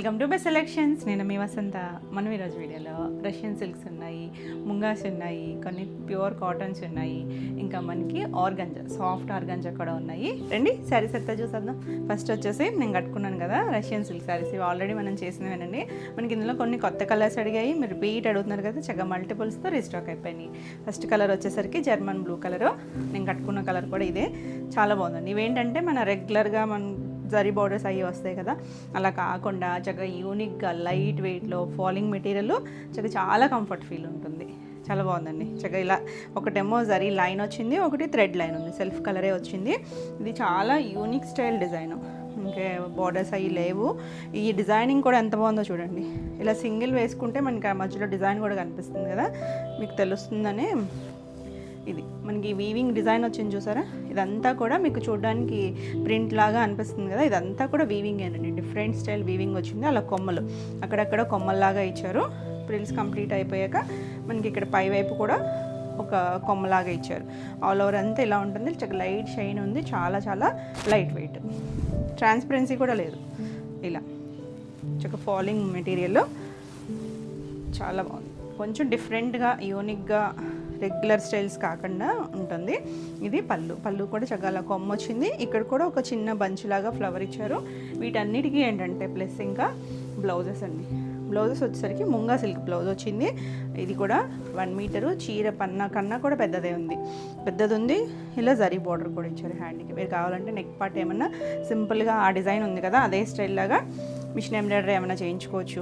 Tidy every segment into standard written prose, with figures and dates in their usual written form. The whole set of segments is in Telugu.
Welcome to best selections. నేను మీ వసంత. మనం ఈరోజు వీడియోలో రష్యన్ సిల్క్స్ ఉన్నాయి, ముంగాస్ ఉన్నాయి, కొన్ని ప్యూర్ కాటన్స్ ఉన్నాయి, ఇంకా మనకి ఆర్గంజా, సాఫ్ట్ ఆర్గంజా కూడా ఉన్నాయి. రండి శారీస్ అంతా చూసేద్దాం. ఫస్ట్ వచ్చేసి నేను కట్టుకున్నాను కదా రష్యన్ సిల్క్ శారీస్, ఇవి ఆల్రెడీ మనం చేసినవేనండి. మనకి ఇందులో కొన్ని కొత్త కలర్స్ అడిగాయి, మీరు రిపీట్ అడుగుతున్నారు కదా, చక్కగా మల్టిపుల్స్తో రీస్టాక్ అయిపోయినాయి. ఫస్ట్ కలర్ వచ్చేసరికి జర్మన్ బ్లూ కలరు, నేను కట్టుకున్న కలర్ కూడా ఇదే, చాలా బాగుందండి. ఇవేంటంటే మన రెగ్యులర్గా జరీ బార్డర్స్ అవి వస్తాయి కదా, అలా కాకుండా చక్కగా యూనిక్గా లైట్ వెయిట్లో ఫాలింగ్ మెటీరియల్, చాలా కంఫర్ట్ ఫీల్ ఉంటుంది. చాలా బాగుందండి. చక్కగా ఇలా ఒకటేమో జరీ లైన్ వచ్చింది, ఒకటి థ్రెడ్ లైన్ ఉంది, సెల్ఫ్ కలరే వచ్చింది. ఇది చాలా యూనిక్ స్టైల్ డిజైన్, ఇంకే బార్డర్స్ అవి లేవు. ఈ డిజైనింగ్ కూడా ఎంత బాగుందో చూడండి. ఇలా సింగిల్ వేసుకుంటే మనకి ఆ మధ్యలో డిజైన్ కూడా కనిపిస్తుంది కదా, మీకు తెలుస్తుందని ఇది మనకి వీవింగ్ డిజైన్ వచ్చింది చూసారా. ఇదంతా కూడా మీకు చూడడానికి ప్రింట్ లాగా అనిపిస్తుంది కదా, ఇదంతా కూడా వీవింగ్ ఏనండి. డిఫరెంట్ స్టైల్ వీవింగ్ వచ్చింది. అలా కొమ్మలు అక్కడక్కడ కొమ్మల్లాగా ఇచ్చారు. ప్రిల్స్ కంప్లీట్ అయిపోయాక మనకి ఇక్కడ పై వైపు కూడా ఒక కొమ్మలాగా ఇచ్చారు. ఆల్ ఓవర్ అంతా ఇలా ఉంటుంది. చక్కగా లైట్ షైన్ ఉంది, చాలా చాలా లైట్ వెయిట్, ట్రాన్స్పరెన్సీ కూడా లేదు. ఇలా చక్కగా ఫాలింగ్ మెటీరియల్ చాలా బాగుంది. కొంచెం డిఫరెంట్గా యూనిక్గా రెగ్యులర్ స్టైల్స్ కాకుండా ఉంటుంది. ఇది పళ్ళు కూడా చక్కగా కొమ్మ వచ్చింది. ఇక్కడ కూడా ఒక చిన్న బంచ్ లాగా ఫ్లవర్ ఇచ్చారు. వీటన్నిటికీ ఏంటంటే ప్లస్ ఇంకా బ్లౌజెస్ అండి. బ్లౌజెస్ వచ్చేసరికి ముంగా సిల్క్ బ్లౌజ్ వచ్చింది. ఇది కూడా 1 మీటరు, చీర పన్నా కన్నా కూడా పెద్దది ఉంది. ఇలా జరీ బార్డర్ కూడా ఇచ్చారు హ్యాండ్కి. మీరు కావాలంటే నెక్ పార్ట్ ఏమన్నా సింపుల్గా ఆ డిజైన్ ఉంది కదా అదే స్టైల్ లాగా మిషన్ ఎంబ్రాయిడరీ ఏమైనా చేయించుకోవచ్చు,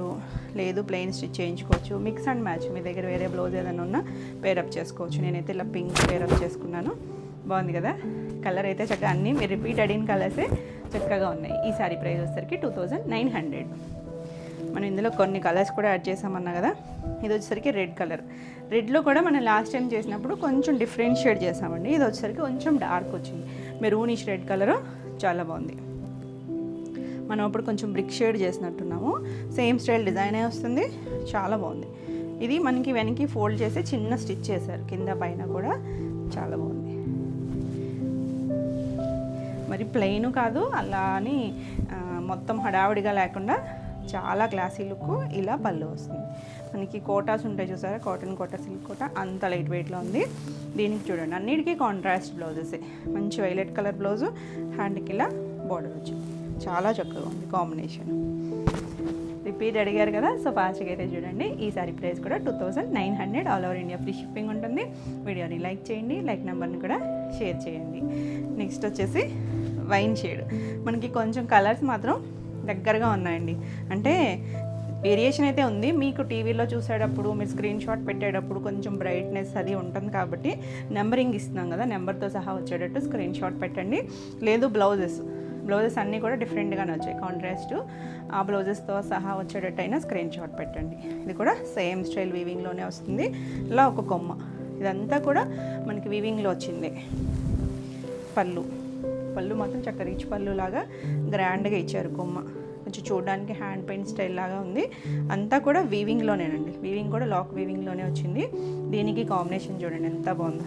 లేదు ప్లెయిన్ స్టిచ్ చేయించుకోవచ్చు. మిక్స్ అండ్ మ్యాచ్, మీ దగ్గర వేరే బ్లౌజ్ ఏదైనా ఉన్నా పేరప్ చేసుకోవచ్చు. నేనైతే ఇలా పింక్ పేరప్ చేసుకున్నాను. బాగుంది కదా కలర్ అయితే. చక్కగా అన్నీ మీరు రిపీట్ అడిగిన కలర్సే చక్కగా ఉన్నాయి. ఈ సారీ ప్రైస్ వచ్చేసరికి 2900. మనం ఇందులో కొన్ని కలర్స్ కూడా యాడ్ చేసామన్నా కదా. ఇది వచ్చేసరికి రెడ్ కలర్. రెడ్లో కూడా మనం లాస్ట్ టైం చేసినప్పుడు కొంచెం డిఫరెన్షియేట్ చేసామండి. ఇది వచ్చేసరికి కొంచెం డార్క్ వచ్చింది. మెరూనిష్ రెడ్ కలరు, చాలా బాగుంది. మనం ఇప్పుడు కొంచెం బ్రిక్ షేడ్ చేసినట్టున్నాము. సేమ్ స్టైల్ డిజైనే వస్తుంది, చాలా బాగుంది. ఇది మనకి వెనక్కి ఫోల్డ్ చేసి చిన్న స్టిచ్ చేశారు కింద పైన కూడా, చాలా బాగుంది. మరి ప్లెయిన్ కాదు, అలా అని మొత్తం హడావుడిగా లేకుండా చాలా క్లాసీ లుక్. ఇలా పళ్ళు వస్తుంది. మనకి కోటాస్ ఉంటాయి చూసారా, కాటన్ కోటా, సిల్క్ కోటా, అంత లైట్ వెయిట్లో ఉంది. దీనికి చూడండి అన్నిటికీ కాంట్రాస్ట్ బ్లౌజెసే. మంచి వైలెట్ కలర్ బ్లౌజు, హ్యాండ్కి ఇలా బార్డర్ వచ్చింది. చాలా చక్కగా ఉంది కాంబినేషన్. రిపీట్ అడిగారు కదా, సో ఫాస్ట్గా అయితే చూడండి. ఈ సారీ ప్రైస్ కూడా 2900. All over India free shipping ఉంటుంది. వీడియోని లైక్ చేయండి, లైక్ నెంబర్ని కూడా షేర్ చేయండి. నెక్స్ట్ వచ్చేసి వైన్ షేడ్. మనకి కొంచెం కలర్స్ మాత్రం దగ్గరగా ఉన్నాయండి. అంటే వేరియేషన్ అయితే ఉంది. మీకు టీవీలో చూసేటప్పుడు మీరు స్క్రీన్ షాట్ పెట్టేటప్పుడు కొంచెం బ్రైట్నెస్ అది ఉంటుంది కాబట్టి నెంబరింగ్ ఇస్తున్నాం కదా, నెంబర్తో సహా వచ్చేటట్టు స్క్రీన్ షాట్ పెట్టండి. లేదు బ్లౌజెస్ అన్నీ కూడా డిఫరెంట్గానే వచ్చాయి. కాంట్రాస్ట్ ఆ బ్లౌజెస్తో సహా వచ్చేటట్టు అయినా స్క్రీన్ షాట్ పెట్టండి. ఇది కూడా సేమ్ స్టైల్ వీవింగ్లోనే వస్తుంది. ఇలా ఒక కొమ్మ, ఇదంతా కూడా మనకి వీవింగ్లో వచ్చింది. పళ్ళు మాత్రం చక్కగా రిచ్ పళ్ళు లాగా గ్రాండ్గా ఇచ్చారు. కొమ్మ కొంచెం చూడడానికి హ్యాండ్ పెయింట్ స్టైల్ లాగా ఉంది. అంతా కూడా వీవింగ్లోనేనండి. వీవింగ్ కూడా లాక్ వీవింగ్లోనే వచ్చింది. దీనికి కాంబినేషన్ చూడండి ఎంత బాగుందో.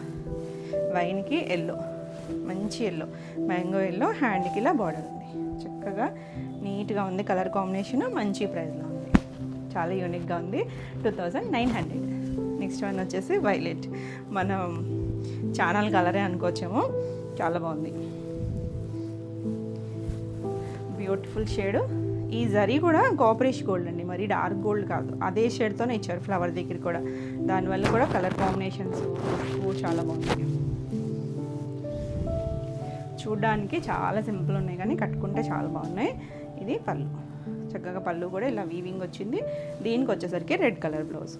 వైన్కి ఎల్లో, మంచి ఎల్లో, మ్యాంగో ఎల్లో, హ్యాండ్కి ఇలా బార్డర్ ఉంది. చక్కగా నీట్గా ఉంది కలర్ కాంబినేషన్. మంచి ప్రైస్లో ఉంది, చాలా యూనిక్గా ఉంది. 2900. నెక్స్ట్ వన్ వచ్చేసి వైలెట్. మనం ఛానల్ కలరే అనుకోవచ్చేమో, చాలా బాగుంది. Beautiful shade. ఈ జరీ కూడా కాపరిష్ గోల్డ్ అండి, మరి డార్క్ గోల్డ్ కాదు. అదే షేడ్తోనే ఇచ్చారు ఫ్లవర్ దగ్గర కూడా. దానివల్ల కూడా కలర్ కాంబినేషన్స్ చాలా బాగుంది. చూడ్డానికి చాలా సింపుల్ ఉన్నాయి కానీ కట్టుకుంటే చాలా బాగున్నాయి. ఇది పళ్ళు, చక్కగా పళ్ళు కూడా ఇలా వీవింగ్ వచ్చింది. దీనికి వచ్చేసరికి రెడ్ కలర్ బ్లౌజ్.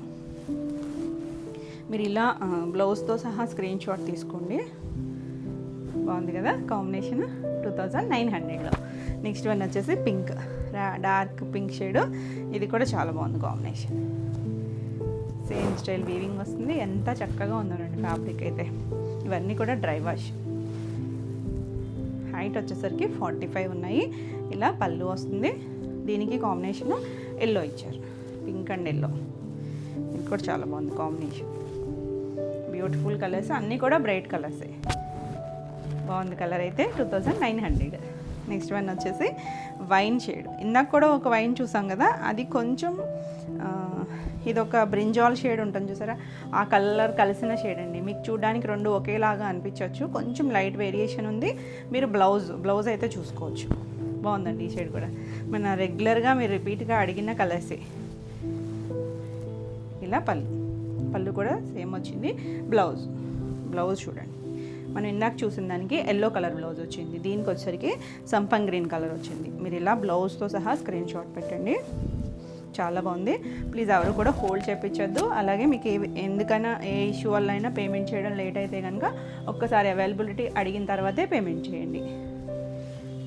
మీరు ఇలా బ్లౌజ్తో సహా స్క్రీన్ షాట్ తీసుకోండి. బాగుంది కదా కాంబినేషన్. 2900లో. నెక్స్ట్ వన్ వచ్చేసి పింక్, డార్క్ పింక్ షేడ్. ఇది కూడా చాలా బాగుంది కాంబినేషన్. సేమ్ స్టైల్ వీవింగ్ వస్తుంది. ఎంత చక్కగా ఉందోనండి ఫ్యాబ్రిక్ అయితే. ఇవన్నీ కూడా డ్రై వాష్. హైట్ వచ్చేసరికి 45 ఉన్నాయి. ఇలా పళ్ళు వస్తుంది. దీనికి కాంబినేషన్ ఎల్లో ఇచ్చారు, పింక్ అండ్ ఎల్లో. ఇది కూడా చాలా బాగుంది కాంబినేషన్. బ్యూటిఫుల్ కలర్స్, అన్నీ కూడా బ్రైట్ కలర్సే. బాగుంది కలర్ అయితే. 2900. నెక్స్ట్ వన్ వచ్చేసి వైన్ షేడ్. ఇందాక కూడా ఒక వైన్ చూసాం కదా, అది కొంచెం ఇది ఒక బ్రింజాల్ షేడ్ ఉంటుంది చూసారా, ఆ కలర్ కలిసిన షేడ్ అండి. మీకు చూడడానికి రెండు ఒకేలాగా అనిపించవచ్చు, కొంచెం లైట్ వేరియేషన్ ఉంది. మీరు బ్లౌజ్ అయితే చూసుకోవచ్చు. బాగుందండి ఈ షేడ్ కూడా. మన రెగ్యులర్గా మీరు రిపీట్గా అడిగిన కలర్సే. ఇలా పళ్ళు కూడా సేమ్ వచ్చింది. బ్లౌజ్ చూడండి, మనం ఇందాక చూసిన దానికి ఎల్లో కలర్ బ్లౌజ్ వచ్చింది, దీనికి వచ్చేసరికి సంపంగ్ గ్రీన్ కలర్ వచ్చింది. మీరు ఇలా బ్లౌజ్తో సహా స్క్రీన్ షాట్ పెట్టండి. చాలా బాగుంది. ప్లీజ్ ఎవరు కూడా హోల్డ్ చేయించొద్దు. అలాగే మీకు ఎందుకైనా ఏ ఇష్యూ వల్ల అయినా పేమెంట్ చేయడం లేట్ అయితే కనుక ఒక్కసారి అవైలబిలిటీ అడిగిన తర్వాతే పేమెంట్ చేయండి.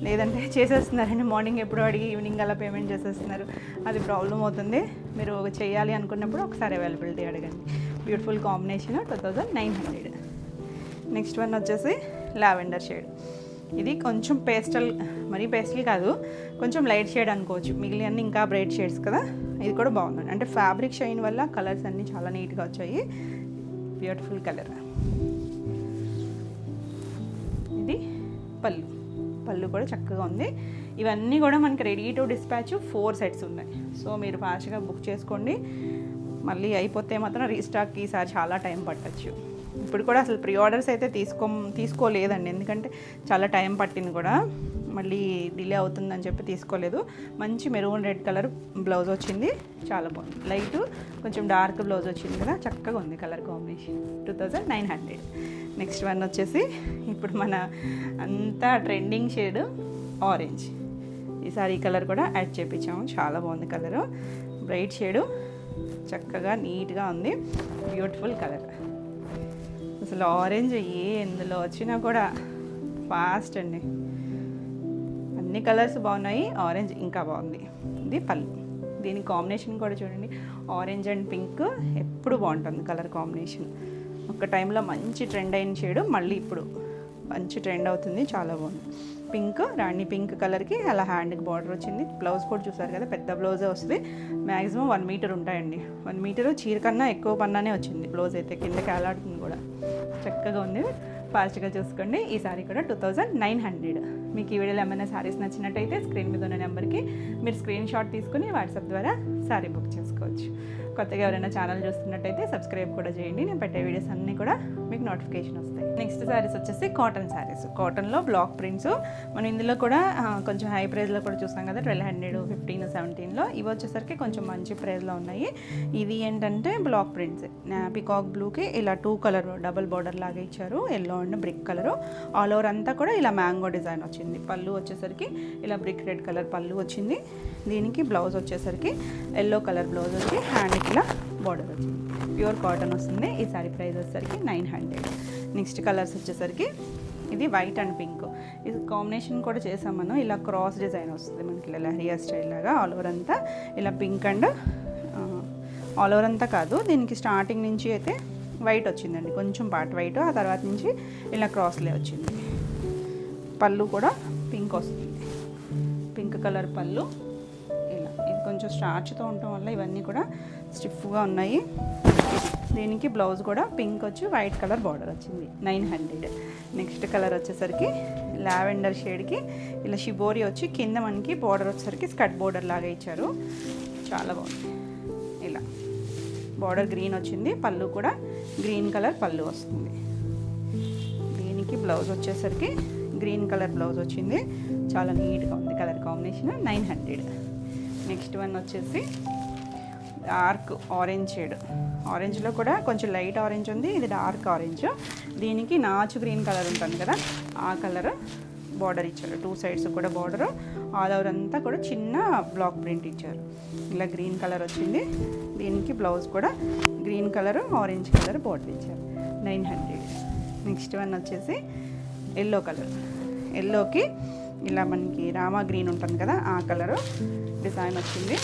లేదంటే చేసేస్తున్నారండి, మార్నింగ్ ఎప్పుడు అడిగి ఈవినింగ్ అలా పేమెంట్ చేసేస్తున్నారు, అది ప్రాబ్లం అవుతుంది. మీరు చేయాలి అనుకున్నప్పుడు ఒకసారి అవైలబిలిటీ అడగండి. Beautiful combination 2900. నెక్స్ట్ వన్ వచ్చేసి లావెండర్ షేడ్. ఇది కొంచెం పేస్టల్, మరీ పేస్టల్ కాదు, కొంచెం లైట్ షేడ్ అనుకోవచ్చు. మిగిలిన ఇంకా బ్రైట్ షేడ్స్ కదా. ఇది కూడా బాగుందండి, అంటే ఫ్యాబ్రిక్ షైన్ వల్ల కలర్స్ అన్నీ చాలా నీట్గా వచ్చాయి. Beautiful colour. ఇది పళ్ళు కూడా చక్కగా ఉంది. ఇవన్నీ కూడా మనకి రెడీ టు డిస్పాచ్ 4 సెట్స్ ఉన్నాయి. సో మీరు ఫాస్ట్గా బుక్ చేసుకోండి. మళ్ళీ అయిపోతే మాత్రం రీస్టాక్కి ఈసారి చాలా టైం పట్టచ్చు. ఇప్పుడు కూడా అసలు ప్రీ ఆర్డర్స్ అయితే తీసుకోలేదండి, ఎందుకంటే చాలా టైం పట్టింది కూడా, మళ్ళీ డిలే అవుతుందని చెప్పి తీసుకోలేదు. మంచి మెరూన్ రెడ్ కలర్ బ్లౌజ్ వచ్చింది, చాలా బాగుంది. లైట్ కొంచెం డార్క్ బ్లౌజ్ వచ్చింది కదా, చక్కగా ఉంది కలర్ కాంబినేషన్. 2900. నెక్స్ట్ వన్ వచ్చేసి ఇప్పుడు మన అంతా ట్రెండింగ్ షేడ్ ఆరెంజ్. ఈసారి ఈ కలర్ కూడా యాడ్ చేయించాము, చాలా బాగుంది కలరు. బ్రైట్ షేడు, చక్కగా నీట్గా ఉంది. Beautiful colour. అసలు ఆరెంజ్ ఎందులో వచ్చినా కూడా ఫాస్ట్ అండి. అన్ని కలర్స్ బాగున్నాయి, ఆరెంజ్ ఇంకా బాగుంది. ఇది పళ్ళు. దీని కాంబినేషన్ కూడా చూడండి, ఆరెంజ్ అండ్ పింక్ ఎప్పుడు బాగుంటుంది కలర్ కాంబినేషన్. ఒక టైంలో మంచి ట్రెండ్ అయిన షేడు, మళ్ళీ ఇప్పుడు మంచి ట్రెండ్ అవుతుంది, చాలా బాగుంది. పింక్, రాణి పింక్ కలర్కి అలా హ్యాండ్కి బార్డర్ వచ్చింది. బ్లౌజ్ కూడా చూసారు కదా, పెద్ద బ్లౌజే వస్తుంది. మ్యాక్సిమం 1 మీటర్ ఉంటాయండి. 1 మీటర్ చీర కన్నా ఎక్కువ పన్నానే వచ్చింది. బ్లౌజ్ అయితే కిందకి అలాడుతుంది కూడా, చక్కగా ఉంది. ఫాస్ట్గా చూసుకోండి. ఈ సారీ కూడా 2900. మీకు ఈ వీడియోలో ఏమైనా శారీస్ నచ్చినట్టయితే స్క్రీన్ మీద ఉన్న నెంబర్కి మీరు స్క్రీన్ షాట్ తీసుకుని వాట్సాప్ ద్వారా శారీ బుక్ చేసుకోవచ్చు. కొత్తగా ఎవరైనా ఛానల్ చూస్తున్నట్టయితే సబ్స్క్రైబ్ కూడా చేయండి, నేను పెట్టే వీడియోస్ అన్నీ కూడా మీకు నోటిఫికేషన్ వస్తాయి. నెక్స్ట్ శారీస్ వచ్చేసి కాటన్ శారీస్. కాటన్లో బ్లాక్ ప్రింట్స్. మనం ఇందులో కూడా కొంచెం హై ప్రైస్లో కూడా చూస్తాం కదా, 1200, 15, 17లో. ఇవి వచ్చేసరికి కొంచెం మంచి ప్రైస్లో ఉన్నాయి. ఇది ఏంటంటే బ్లాక్ ప్రింట్స్. పికాక్ బ్లూకి ఇలా 2 కలర్ డబుల్ బార్డర్ లాగా ఇచ్చారు, yellow and brick colour. All over అంతా కూడా ఇలా మ్యాంగో డిజైన్ వచ్చింది. పళ్ళు వచ్చేసరికి ఇలా బ్రిక్ రెడ్ కలర్ పళ్ళు వచ్చింది. దీనికి బ్లౌజ్ వచ్చేసరికి ఎల్లో కలర్ బ్లౌజ్ వచ్చి హ్యాండ్కి ఇలా బార్డర్ వచ్చింది. ప్యూర్ కాటన్ వస్తుంది. ఈ సారీ ప్రైస్ వచ్చేసరికి 900. నెక్స్ట్ కలర్స్ వచ్చేసరికి ఇది వైట్ అండ్ పింక్. ఇది కాంబినేషన్ కూడా చేసాం మనం. ఇలా క్రాస్ డిజైన్ వస్తుంది మనకి, ఇలా హెయిర్ స్టైల్ లాగా. ఆల్ ఓవర్ అంతా ఇలా పింక్ అండ్ ఆల్ ఓవర్ అంతా కాదు, దీనికి స్టార్టింగ్ నుంచి అయితే వైట్ వచ్చిందండి, కొంచెం పార్ట్ వైట్. ఆ తర్వాత నుంచి ఇలా క్రాస్లే వచ్చింది. పళ్ళు కూడా పింక్ వస్తుంది, పింక్ కలర్ పళ్ళు. ఇలా ఇది కొంచెం స్టార్చ్తో ఉండటం వల్ల ఇవన్నీ కూడా స్టిఫ్గా ఉన్నాయి. దీనికి బ్లౌజ్ కూడా పింక్ వచ్చి వైట్ కలర్ బార్డర్ వచ్చింది. 900. నెక్స్ట్ కలర్ వచ్చేసరికి లావెండర్ షేడ్కి ఇలా షిబోరి వచ్చి కింద మనకి బార్డర్ వచ్చేసరికి స్కట్ బార్డర్ లాగా ఇచ్చారు, చాలా బాగుంది. ఇలా బార్డర్ గ్రీన్ వచ్చింది, పళ్ళు కూడా గ్రీన్ కలర్ పళ్ళు వస్తుంది. దీనికి బ్లౌజ్ వచ్చేసరికి గ్రీన్ కలర్ బ్లౌజ్ వచ్చింది, చాలా నీట్గా ఉంది కలర్ కాంబినేషన్. 900. నెక్స్ట్ వన్ వచ్చేసి డార్క్ ఆరెంజ్ షేడ్. ఆరెంజ్లో కూడా కొంచెం లైట్ ఆరెంజ్ ఉంది, ఇది డార్క్ ఆరెంజ్. దీనికి నాచు గ్రీన్ కలర్ ఉంటుంది కదా, ఆ కలర్ బార్డర్ ఇచ్చారు. 2 సైడ్స్ కూడా బార్డరు. ఆల్ ఓవర్ అంతా కూడా చిన్న బ్లాక్ ప్రింట్ ఇచ్చారు. ఇలా గ్రీన్ కలర్ వచ్చింది. దీనికి బ్లౌజ్ కూడా green colour orange colour border ఇచ్చారు. 900. నెక్స్ట్ వన్ వచ్చేసి ఎల్లో కలర్. ఎల్లోకి ఇలా మనకి రామా గ్రీన్ ఉంటుంది కదా, ఆ కలరు డిజైన్ వచ్చింది.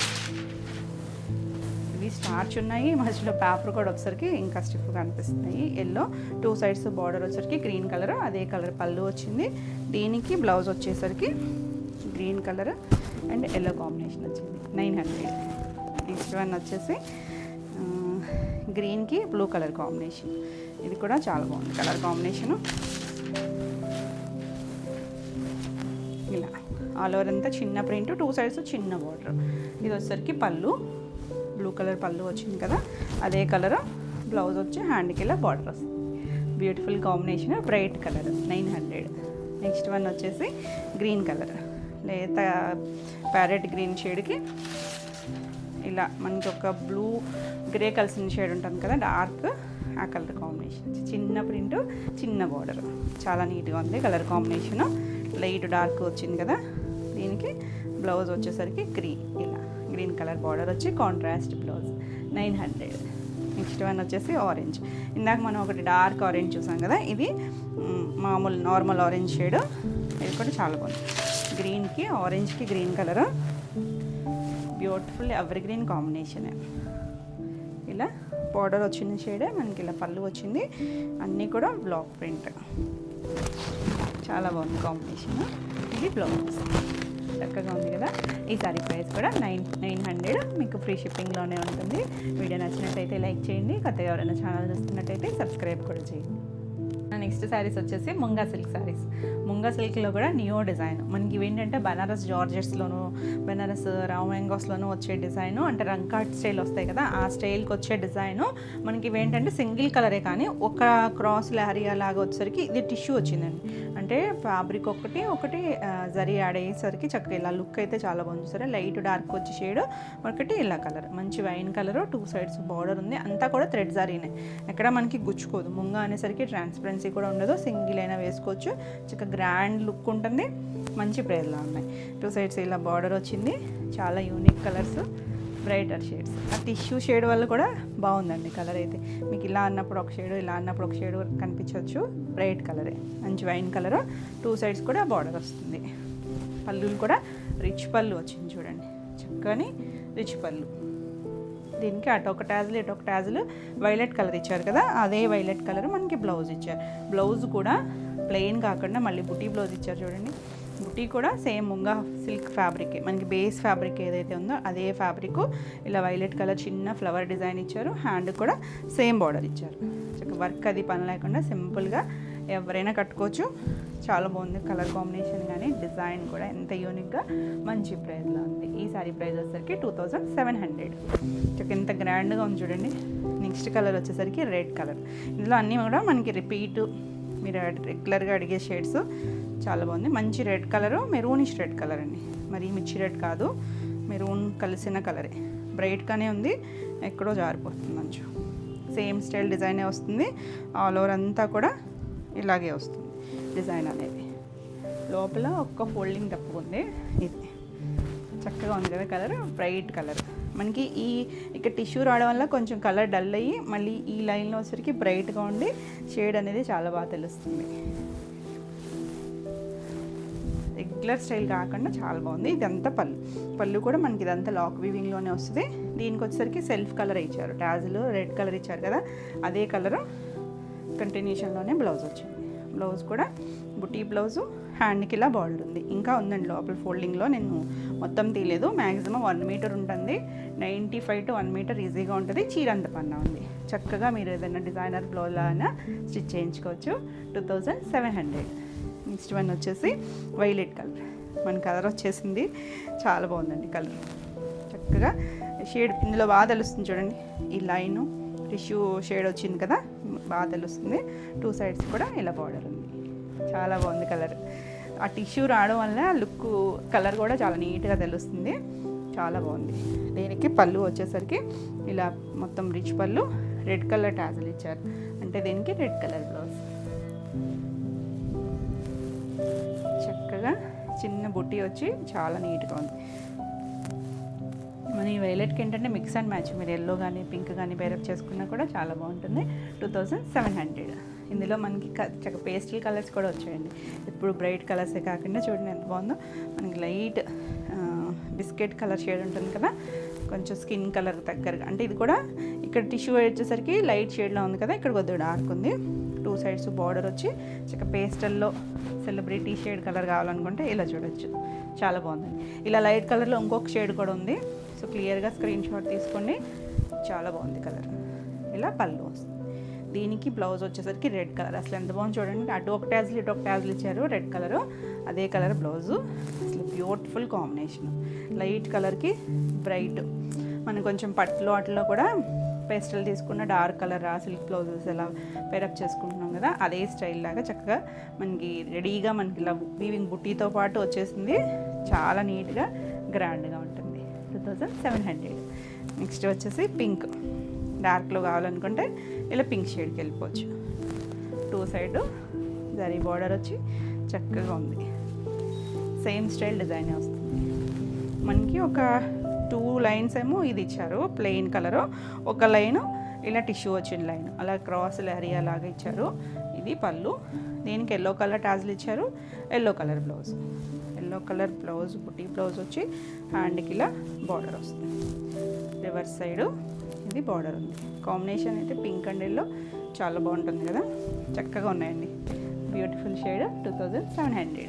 ఇవి స్టార్చ్ ఉన్నాయి, మధ్యలో పేపర్ కూడా వచ్చేసరికి ఇంకా స్టిఫ్గా అనిపిస్తున్నాయి. ఎల్లో 2 సైడ్స్ బార్డర్ వచ్చేసరికి గ్రీన్ కలర్, అదే కలర్ పళ్ళు వచ్చింది. దీనికి బ్లౌజ్ వచ్చేసరికి green colour and yellow combination వచ్చింది. 900. నెక్స్ట్ వన్ వచ్చేసి గ్రీన్కి బ్లూ కలర్ కాంబినేషన్. ఇది కూడా చాలా బాగుంది కలర్ కాంబినేషను. ఇలా ఆల్ ఓవర్ అంతా చిన్న ప్రింట్, 2 సైడ్స్ చిన్న బార్డర్. ఇది వచ్చేసరికి పళ్ళు, బ్లూ కలర్ పళ్ళు వచ్చింది కదా, అదే కలర్ బ్లౌజ్ వచ్చి హ్యాండ్కి ఇలా బార్డర్ వస్తుంది. Beautiful combination, bright colour, 900. Next one వచ్చేసి గ్రీన్ కలర్, లేత ప్యారెట్ గ్రీన్ షేడ్కి ఇలా మనకి ఒక బ్లూ గ్రే కలిసిన షేడ్ ఉంటుంది కదా, డార్క్, ఆ కలర్ కాంబినేషన్. చిన్న ప్రింట్, చిన్న బార్డర్, చాలా నీట్గా ఉంది కలర్ కాంబినేషను. లైట్ డార్క్ వచ్చింది కదా, దీనికి బ్లౌజ్ వచ్చేసరికి ఇలా గ్రీన్ కలర్ బార్డర్ వచ్చి కాంట్రాస్ట్ బ్లౌజ్, 900. నెక్స్ట్ వన్ వచ్చేసి ఆరెంజ్. ఇందాక మనం ఒకటి డార్క్ ఆరెంజ్ చూసాం కదా, ఇది మామూలు నార్మల్ ఆరెంజ్ షేడ్. ఇది కూడా చాలా బాగుంది. గ్రీన్కి ఆరెంజ్కి green colour, beautiful evergreen combination. ఇలా బార్డర్ వచ్చిన షేడే మనకి ఇలా పళ్ళు వచ్చింది, అన్నీ కూడా బ్లాక్ ప్రింట్. చాలా బాగుంది కాంబినేషన్. ఇది బ్లౌజ్ చక్కగా ఉంది కదా. ఈ సారీ ప్రైస్ కూడా 900. మీకు ఫ్రీ షిప్పింగ్లోనే ఉంటుంది. వీడియో నచ్చినట్టయితే లైక్ చేయండి. కొత్తగా ఎవరైనా ఛానల్ చూస్తున్నట్టయితే సబ్స్క్రైబ్ కూడా చేయండి. నెక్స్ట్ శారీస్ వచ్చేసి ముంగా సిల్క్ శారీస్. ముంగా సిల్క్లో కూడా న్యూ డిజైన్. మనకి ఇవేంటంటే బనారస్ జార్జెట్స్లోను, బనారస్ రావ్ మ్యాంగోస్లోనూ వచ్చే డిజైను, అంటే రంకాట్ స్టైల్ వస్తాయి కదా, ఆ స్టైల్కి వచ్చే డిజైను. మనకి ఇవేంటంటే సింగిల్ కలరే కానీ ఒక క్రాస్ లహరియా లాగా వచ్చేసరికి ఇది టిష్యూ వచ్చిందండి. అంటే ఫ్యాబ్రిక్ ఒకటి జరీ యాడ్ అయ్యేసరికి చక్కగా ఇలా లుక్ అయితే చాలా బాగుంది. సరే లైట్ డార్క్ వచ్చి షేడ్, ఒకటి ఇలా కలర్, మంచి వైన్ కలర్, 2 సైడ్స్ బార్డర్ ఉంది. అంతా కూడా థ్రెడ్ జరీనే, ఎక్కడ మనకి గుచ్చుకోదు. ముంగా అనేసరికి ట్రాన్స్పరెన్సీ కూడా ఉండదు, సింగిల్ అయినా వేసుకోవచ్చు. చక్కగా గ్రాండ్ లుక్ ఉంటుంది. మంచి ప్రైస్లో ఉన్నాయి. 2 సైడ్స్ ఇలా బార్డర్ వచ్చింది. చాలా యూనిక్ కలర్స్, బ్రైటర్ షేడ్స్. ఆ టిష్యూ షేడ్ వల్ల కూడా బాగుందండి కలర్ అయితే. మీకు ఇలా అన్నప్పుడు ఒక షేడ్, ఇలా అన్నప్పుడు ఒక షేడ్ కనిపించవచ్చు. బ్రైట్ కలరే, మంచి వైన్ కలర్, 2 సైడ్స్ కూడా బార్డర్ వస్తుంది. పళ్ళులు కూడా రిచ్ పళ్ళు వచ్చింది చూడండి, చక్కని రిచ్ పళ్ళు. దీనికి అటొక ట్యాజులు ఇటొక ట్యాజులు వైలెట్ కలర్ ఇచ్చారు కదా, అదే వైలెట్ కలర్ మనకి బ్లౌజ్ ఇచ్చారు. బ్లౌజ్ కూడా ప్లెయిన్ కాకుండా మళ్ళీ బుటీ బ్లౌజ్ ఇచ్చారు చూడండి. బుటీ కూడా సేమ్ ముంగా సిల్క్ ఫ్యాబ్రిక్, మనకి బేస్ ఫ్యాబ్రిక్ ఏదైతే ఉందో అదే ఫ్యాబ్రిక్. ఇలా వైలెట్ కలర్ చిన్న ఫ్లవర్ డిజైన్ ఇచ్చారు. హ్యాండ్ కూడా సేమ్ బార్డర్ ఇచ్చారు. వర్క్ అది పని లేకుండా సింపుల్గా ఎవరైనా కట్టుకోవచ్చు. చాలా బాగుంది కలర్ కాంబినేషన్, కానీ డిజైన్ కూడా ఎంత యూనిక్గా మంచి ప్రైస్లో ఉంది. ఈ సారీ ప్రైస్ వచ్చేసరికి 2700. ఎంత గ్రాండ్గా ఉంది చూడండి. నెక్స్ట్ కలర్ వచ్చేసరికి రెడ్ కలర్. ఇందులో అన్నీ కూడా మనకి రిపీట్, మీరు రెగ్యులర్గా అడిగే షేడ్స్. చాలా బాగుంది. మంచి red colour, maroonish red colour అండి. మరి మిర్చి రెడ్ కాదు, మెరూన్ కలిసిన కలరే. బ్రైట్గానే ఉంది, ఎక్కడో జారిపోతుంది. మంచు సేమ్ స్టైల్ డిజైనే వస్తుంది. ఆల్ ఓవర్ అంతా కూడా ఇలాగే వస్తుంది డిజైన్ అనేది. లోపల ఒక్క ఫోల్డింగ్ తప్పుకుంది. ఇది చక్కగా ఉంది కదా కలర్, బ్రైట్ కలర్. మనకి ఇక్కడ టిష్యూ రావడం వల్ల కొంచెం కలర్ డల్ అయ్యి మళ్ళీ ఈ లైన్లో వచ్చేసరికి బ్రైట్గా ఉండి షేడ్ అనేది చాలా బాగా తెలుస్తుంది. రెగ్యులర్ స్టైల్ కాకుండా చాలా బాగుంది. ఇదంతా పళ్ళు కూడా మనకి ఇదంతా లాక్ వీవింగ్లోనే వస్తుంది. దీనికి వచ్చేసరికి సెల్ఫ్ కలర్ ఇచ్చారు. టాజిల్ రెడ్ కలర్ ఇచ్చారు కదా, అదే కలర్ కంటిన్యూషన్లోనే బ్లౌజ్ వచ్చింది. బ్లౌజ్ కూడా బుటీ బ్లౌజు, హ్యాండ్కి ఇలా బార్డర్ ఉంది. ఇంకా ఉందండి లోపల ఫోల్డింగ్లో, నేను మొత్తం తీయలేదు. మ్యాక్సిమం 1 మీటర్ ఉంటుంది. 95 to 1 మీటర్ ఈజీగా ఉంటుంది. చీర అంత పన్నా ఉంది. చక్కగా మీరు ఏదైనా డిజైనర్ బ్లౌజ్ అయినా స్టిచ్ చేయించుకోవచ్చు. 2700. నెక్స్ట్ వన్ వచ్చేసి వైలెట్ కలర్. మన కలర్ వచ్చేసింది, చాలా బాగుందండి కలర్. చక్కగా షేడ్ ఇందులో బాగా తెలుస్తుంది చూడండి. ఈ లైను టిష్యూ షేడ్ వచ్చింది కదా, బాగా తెలుస్తుంది. 2 సైడ్స్ కూడా ఇలా బార్డర్ ఉంది. చాలా బాగుంది కలర్. ఆ టిష్యూ రావడం వల్ల లుక్ కలర్ కూడా చాలా నీట్గా తెలుస్తుంది. చాలా బాగుంది. దీనికి పళ్ళు వచ్చేసరికి ఇలా మొత్తం రిచ్ పళ్ళు, రెడ్ కలర్ టాజల్ ఇచ్చారు. అంటే దీనికి రెడ్ కలర్ బ్లౌజ్. చక్కగా చిన్న బుట్టి వచ్చి చాలా నీట్గా ఉంది. మన ఈ వైలెట్కి ఏంటంటే మిక్స్ అండ్ మ్యాచ్, మీరు ఎల్లో కానీ పింక్ కానీ పేరప్ చేసుకున్నా కూడా చాలా బాగుంటుంది. 2700. ఇందులో మనకి పేస్టల్ కలర్స్ కూడా వచ్చాయండి. ఇప్పుడు బ్రైట్ కలర్సే కాకుండా చూడండి ఎంత బాగుందో. మనకి లైట్ బిస్కెట్ కలర్ షేడ్ ఉంటుంది కదా, కొంచెం స్కిన్ కలర్ దగ్గరగా. అంటే ఇది కూడా ఇక్కడ టిష్యూ వచ్చేసరికి లైట్ షేడ్లో ఉంది కదా, ఇక్కడ కొద్దిగా డార్క్ ఉంది. 2 సైడ్స్ బార్డర్ వచ్చి పేస్టల్లో సెలబ్రిటీ షేడ్ కలర్ కావాలనుకుంటే ఇలా చూడొచ్చు. చాలా బాగుందండి. ఇలా లైట్ కలర్లో ఇంకొక షేడ్ కూడా ఉంది. సో క్లియర్గా స్క్రీన్ షాట్ తీసుకోండి. చాలా బాగుంది కలర్. ఇలా పళ్ళు వస్తుంది. దీనికి బ్లౌజ్ వచ్చేసరికి రెడ్ కలర్. అసలు ఎంత బాగుంది చూడండి, అటు ఒక ట్యాజిల్ ఇటు ఒక ట్యాజిల్ ఇచ్చారు, రెడ్ కలరు అదే కలర్ బ్లౌజు. అసలు బ్యూటిఫుల్ కాంబినేషన్, లైట్ కలర్కి బ్రైట్. మనం కొంచెం పట్టులో వాటిలో కూడా పేస్టల్ తీసుకున్న డార్క్ కలర్ సిల్క్ బ్లౌజెస్ ఎలా పేరప్ చేసుకుంటున్నాం కదా, అదే స్టైల్ లాగా చక్కగా మనకి రెడీగా మనకి ఇలా వీవింగ్ బుట్టీతో పాటు వచ్చేసింది. చాలా నీట్గా గ్రాండ్గా ఉంటుంది. 2700. నెక్స్ట్ వచ్చేసి పింక్. డార్క్లో కావాలనుకుంటే ఇలా పింక్ షేడ్కి వెళ్ళిపోవచ్చు. 2 సైడ్ జరీ బార్డర్ వచ్చి చక్కగా ఉంది. సేమ్ స్టైల్ డిజైన్ వస్తుంది. మనకి ఒక 2 లైన్స్ ఏమో ఇది ఇచ్చారు ప్లెయిన్ కలరు, ఒక లైను ఇలా టిష్యూ వచ్చిన లైన్, అలా క్రాస్ ఏరియా లాగా ఇచ్చారు. ఇది పళ్ళు. దీనికి ఎల్లో కలర్ టాజిల్ ఇచ్చారు, yellow colour blouse. Yellow colour blouse బుట్టి బ్లౌజ్ వచ్చి హ్యాండ్కి ఇలా బార్డర్ వస్తుంది. రివర్స్ సైడు ఇది బార్డర్ ఉంది. కాంబినేషన్ అయితే పింక్ అండ్ ఎల్లో చాలా బాగుంటుంది కదా, చక్కగా ఉన్నాయండి. Beautiful shade. 2700.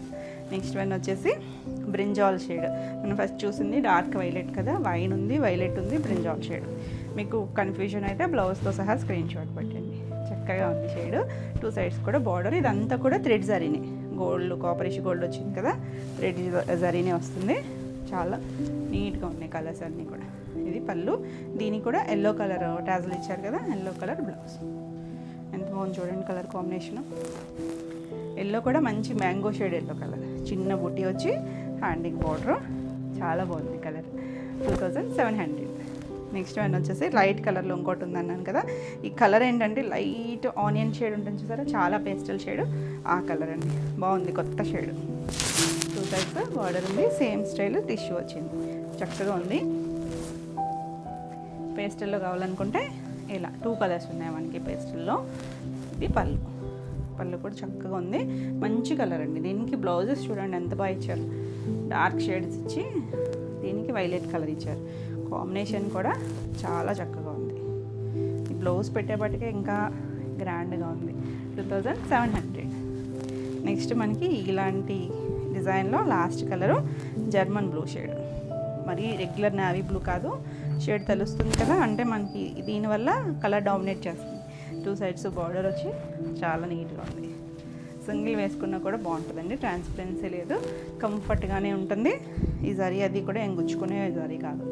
నెక్స్ట్ వన్ వచ్చేసి బ్రింజాల్ షేడ్. మనం ఫస్ట్ చూసింది డార్క్ వైలెట్ కదా, వైన్ ఉంది, వైలెట్ ఉంది, బ్రింజాల్ షేడ్. మీకు కన్ఫ్యూజన్ అయితే బ్లౌజ్తో సహా స్క్రీన్ షాట్ పెట్టండి. చక్కగా ఉంది షేడ్. 2 సైడ్స్ కూడా బార్డర్. ఇదంతా కూడా థ్రెడ్ జరీనే, గోల్డ్ కాపరిష్ గోల్డ్ వచ్చింది కదా, థ్రెడ్ జరీనే వస్తుంది. చాలా నీట్గా ఉన్నాయి కలర్స్ అన్నీ కూడా. ఇది పళ్ళు. దీనికి కూడా ఎల్లో కలర్ టాజిల్ ఇచ్చారు కదా, ఎల్లో కలర్ బ్లౌజ్. ఎంత బాగుంది చూడండి కలర్ కాంబినేషన్. ఎల్లో కూడా మంచి మ్యాంగో షేడ్ ఎల్లో కలర్, చిన్న బుట్టి వచ్చి హ్యాండింగ్ బార్డర్. చాలా బాగుంది కలర్. 2700. నెక్స్ట్ వన్ వచ్చేసి లైట్ కలర్లో ఇంకోటి ఉంది అన్నాను కదా, ఈ కలర్ ఏంటంటే లైట్ ఆనియన్ షేడ్ ఉంటుంది చూసారా, చాలా పేస్టల్ షేడ్, ఆ కలర్ అండి. బాగుంది, కొత్త షేడ్. 2 సైడ్స్ బార్డర్ ఉంది, సేమ్ స్టైల్ టిష్యూ వచ్చింది, చక్కగా ఉంది. పేస్టల్లో కావాలనుకుంటే ఇలా 2 కలర్స్ ఉన్నాయి మనకి పేస్టల్లో. ఇది పళ్ళు. పళ్ళు కూడా చక్కగా ఉంది, మంచి కలర్ అండి. దీనికి బ్లౌజెస్ చూడండి ఎంత బాగా ఇచ్చారు, డార్క్ షేడ్స్ ఇచ్చి దీనికి వైలెట్ కలర్ ఇచ్చారు. కాంబినేషన్ కూడా చాలా చక్కగా ఉంది. ఈ బ్లౌజ్ పెట్టేపటికే ఇంకా గ్రాండ్గా ఉంది. 2700. నెక్స్ట్ మనకి ఇలాంటి డిజైన్లో last colour German blue shade. మరి రెగ్యులర్ నావీ బ్లూ కాదు, షేడ్ తెలుస్తుంది కదా, అంటే మనకి దీనివల్ల కలర్ డామినేట్ చేస్తుంది. 2 సైడ్స్ బార్డర్ వచ్చి చాలా నీట్గా ఉంది. సింగిల్ వేసుకున్నా కూడా బాగుంటుందండి, ట్రాన్స్పరెన్సీ లేదు, కంఫర్ట్గానే ఉంటుంది. ఈ జరీ అది కూడా ఏం గుచ్చుకునే జరీ కాదు.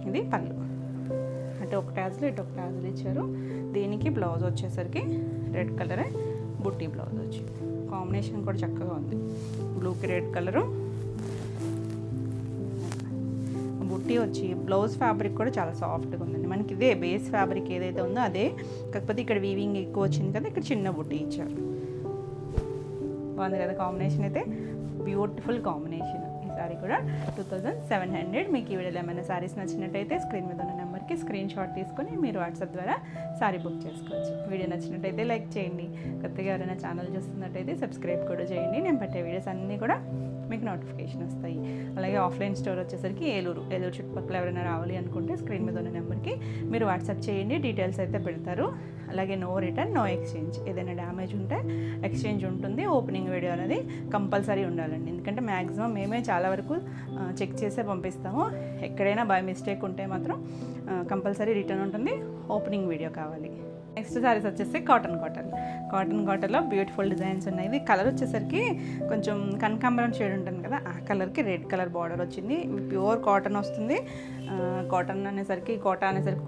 ఇది పళ్ళు. అంటే ఒక టాజిల్ ఇటు ఒక టాజిల్ ఇచ్చారు. దీనికి బ్లౌజ్ వచ్చేసరికి రెడ్ కలరే బుట్టి బ్లౌజ్ వచ్చి. కాంబినేషన్ కూడా చక్కగా ఉంది, బ్లూకి రెడ్ కలరు. బుట్టి వచ్చి బ్లౌజ్ ఫ్యాబ్రిక్ కూడా చాలా సాఫ్ట్గా ఉందండి. మనకి ఇదే బేస్ ఫ్యాబ్రిక్ ఏదైతే ఉందో అదే, కాకపోతే ఇక్కడ వీవింగ్ ఎక్కువ వచ్చింది కదా, ఇక్కడ చిన్న బుట్టి ఇచ్చారు. బాగుంది కదా కాంబినేషన్ అయితే, బ్యూటిఫుల్ కాంబినేషన్. ఈ సారీ కూడా 2700. మీకు ఈ వీడియోలో ఏమైనా సారీస్ నచ్చినట్టయితే స్క్రీన్ మీద ఉన్న నెంబర్కి స్క్రీన్ షాట్ తీసుకొని మీరు వాట్సాప్ ద్వారా సారీ బుక్ చేసుకోవచ్చు. వీడియో నచ్చినట్టయితే లైక్ చేయండి. కొత్తగా ఎవరైనా ఛానల్ చూస్తున్నట్టయితే సబ్స్క్రైబ్ కూడా చేయండి. నేను పెట్టే వీడియోస్ అన్నీ కూడా మీకు నోటిఫికేషన్ వస్తాయి. అలాగే ఆఫ్లైన్ స్టోర్ వచ్చేసరికి ఏలూరు చుట్టుపక్కల ఎవరైనా రావాలి అనుకుంటే స్క్రీన్ మీద ఉన్న నెంబర్కి మీరు వాట్సాప్ చేయండి, డీటెయిల్స్ అయితే పెడతారు. అలాగే నో రిటర్న్ నో ఎక్స్చేంజ్. ఏదైనా డ్యామేజ్ ఉంటే ఎక్స్చేంజ్ ఉంటుంది. ఓపెనింగ్ వీడియో అనేది కంపల్సరీ ఉండాలండి, ఎందుకంటే మ్యాక్సిమం మేమే చాలా వరకు చెక్ చేసే పంపిస్తాము. ఎక్కడైనా బై మిస్టేక్ ఉంటే మాత్రం కంపల్సరీ రిటర్న్ ఉంటుంది. ఓపెనింగ్ వీడియో కావాలి. నెక్స్ట్ సారీస్ వచ్చేసి కాటన్లో బ్యూటిఫుల్ డిజైన్స్ ఉన్నాయి. ఇది కలర్ వచ్చేసరికి కొంచెం కనకాంబరం షేడ్ ఉంటుంది కదా, ఆ కలర్కి రెడ్ కలర్ బార్డర్ వచ్చింది. ప్యూర్ కాటన్ వస్తుంది. కాటన్ అనేసరికి